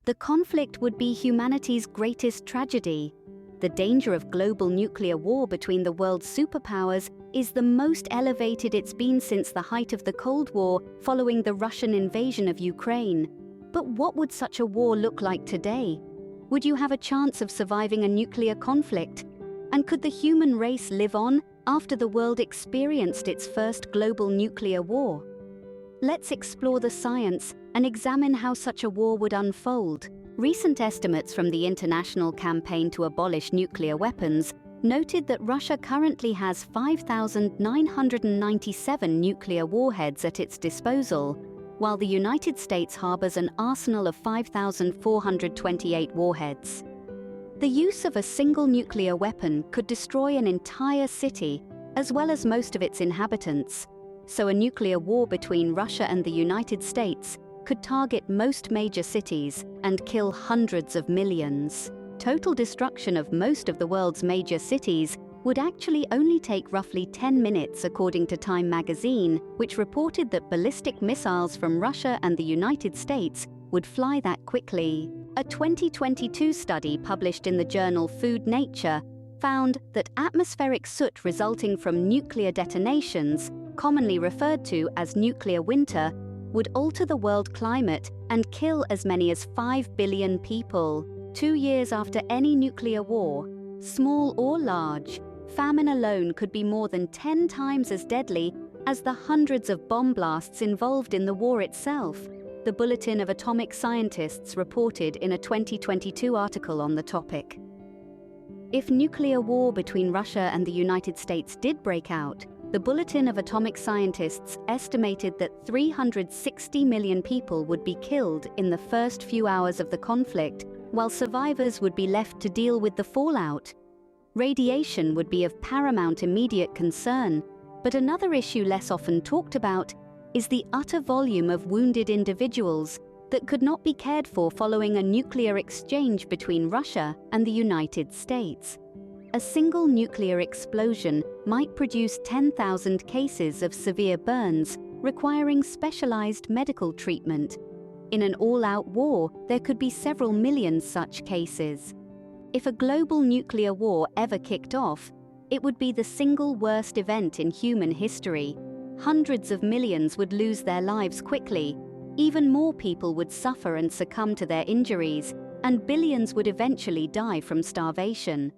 The conflict would be humanity's greatest tragedy. The danger of global nuclear war between the world's superpowers is the most elevated it's been since the height of the Cold War following the Russian invasion of Ukraine. But what would such a war look like today? Would you have a chance of surviving a nuclear conflict? And could the human race live on after the world experienced its first global nuclear war? Let's explore the science and examine how such a war would unfold. Recent estimates from the International Campaign to Abolish Nuclear Weapons noted that Russia currently has 5,997 nuclear warheads at its disposal, while the United States harbors an arsenal of 5,428 warheads. The use of a single nuclear weapon could destroy an entire city, as well as most of its inhabitants. So a nuclear war between Russia and the United States could target most major cities and kill hundreds of millions. Total destruction of most of the world's major cities would actually only take roughly 10 minutes, according to Time magazine, which reported that ballistic missiles from Russia and the United States would fly that quickly. A 2022 study published in the journal Food Nature found that atmospheric soot resulting from nuclear detonations, commonly referred to as nuclear winter, would alter the world climate and kill as many as 5 billion people. 2 years after any nuclear war, small or large, famine alone could be more than 10 times as deadly as the hundreds of bomb blasts involved in the war itself, the Bulletin of Atomic Scientists reported in a 2022 article on the topic. If nuclear war between Russia and the United States did break out, the Bulletin of Atomic Scientists estimated that 360 million people would be killed in the first few hours of the conflict, while survivors would be left to deal with the fallout. Radiation would be of paramount immediate concern, but another issue less often talked about is the utter volume of wounded individuals that could not be cared for following a nuclear exchange between Russia and the United States. A single nuclear explosion might produce 10,000 cases of severe burns, requiring specialized medical treatment. In an all-out war, there could be several million such cases. If a global nuclear war ever kicked off, it would be the single worst event in human history. Hundreds of millions would lose their lives quickly, even more people would suffer and succumb to their injuries, and billions would eventually die from starvation.